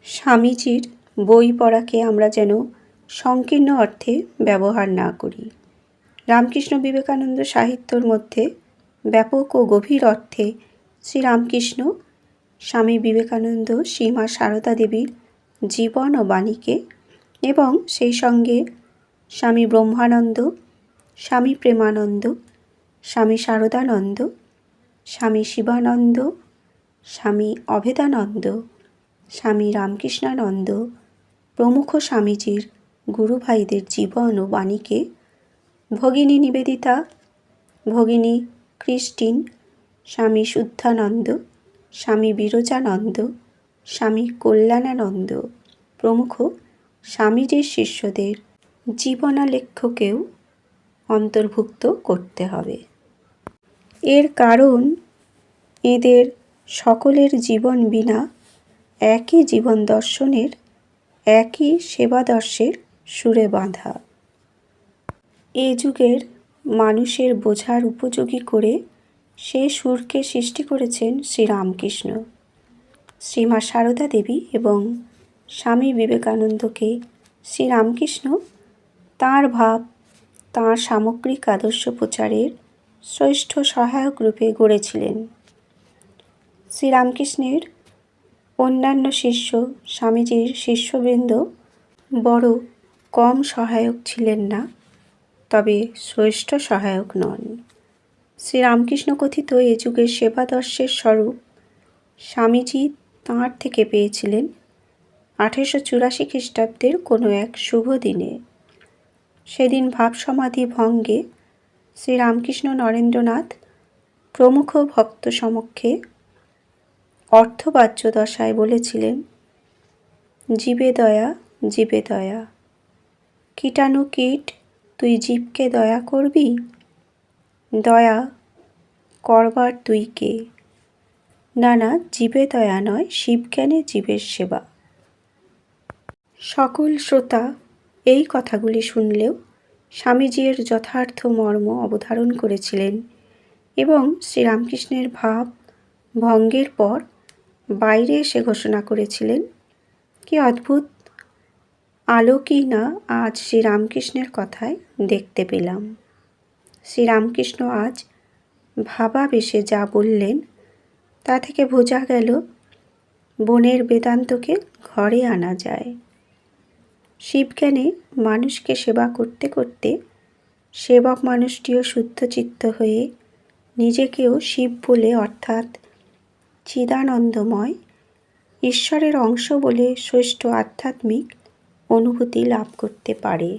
স্বামীজির বই পড়াকে আমরা যেন সংকীর্ণ অর্থে ব্যবহার না করি। রামকৃষ্ণ বিবেকানন্দ সাহিত্যর মধ্যে ব্যাপক ও গভীর অর্থে শ্রীরামকৃষ্ণ, স্বামী বিবেকানন্দ, শ্রীমা সারদা দেবীর জীবন ও বাণীকে এবং সেই সঙ্গে স্বামী ব্রহ্মানন্দ, স্বামী প্রেমানন্দ, স্বামী শারদানন্দ, স্বামী শিবানন্দ, স্বামী অভেদানন্দ, স্বামী রামকৃষ্ণানন্দ প্রমুখ স্বামীজির গুরুভাইদের জীবন ও বাণীকে ভগিনী নিবেদিতা, ভগিনী ক্রিস্টিন, স্বামী শুদ্ধানন্দ, স্বামী বিরজানন্দ, স্বামী কল্যাণানন্দ প্রমুখ স্বামীজির শিষ্যদের জীবনালেখ্যকেও অন্তর্ভুক্ত করতে হবে। এর কারণ এদের সকলের জীবন বিনা একই জীবন দর্শনের, একই সেবাদর্শের সুরে বাঁধা। এ যুগের মানুষের বোঝার উপযোগী করে সে সুরকে সৃষ্টি করেছেন শ্রীরামকৃষ্ণ। শ্রীমা সারদা দেবী এবং স্বামী বিবেকানন্দকে শ্রীরামকৃষ্ণ তাঁর ভাব, তাঁর সামগ্রিক আদর্শ প্রচারের শ্রেষ্ঠ সহায়ক রূপে গড়েছিলেন। শ্রীরামকৃষ্ণের অন্যান্য শিষ্য, স্বামীজির শিষ্যবৃন্দ বড় কম সহায়ক ছিলেন না, তবে শ্রেষ্ঠ সহায়ক নন। শ্রীরামকৃষ্ণ কথিত এ যুগের সেবাদর্শের স্বরূপ স্বামীজি তাঁর থেকে পেয়েছিলেন 1884 খ্রিস্টাব্দের কোনো এক শুভ দিনে। সেদিন ভাবসমাধি ভঙ্গে শ্রীরামকৃষ্ণ নরেন্দ্রনাথ প্রমুখ ভক্ত সমক্ষে অর্থবাহ্য দশায় বলেছিলেন, জীবে দয়া, জীবে দয়া, কীটাণু কীট তুই জীবকে দয়া করবি, দয়া করবার তুই কে, না না জীবে দয়া নয়, শিবজ্ঞানে জীবের সেবা। সকল শ্রোতা এই কথাগুলি শুনলেও স্বামীজির যথার্থ মর্ম অবধারণ করেছিলেন এবং শ্রীরামকৃষ্ণের ভাব ভঙ্গের পর বাইরে এসে ঘোষণা করেছিলেন, কি অদ্ভুত আলোকই না আজ শ্রীরামকৃষ্ণের কথায় দেখতে পেলাম। শ্রীরামকৃষ্ণ আজ ভাবাবেশে যা বললেন তা থেকে বোঝা গেল বনের বেদান্তকে ঘরে আনা যায়। শিবজ্ঞানে মানুষকে সেবা করতে করতে সেবক মানুষটিও শুদ্ধচিত্ত হয়ে নিজেকেও শিব বলে, অর্থাৎ চিদানন্দময় ঈশ্বরের অংশ বলে শ্রেষ্ঠ আধ্যাত্মিক অনুভূতি লাভ করতে পারে।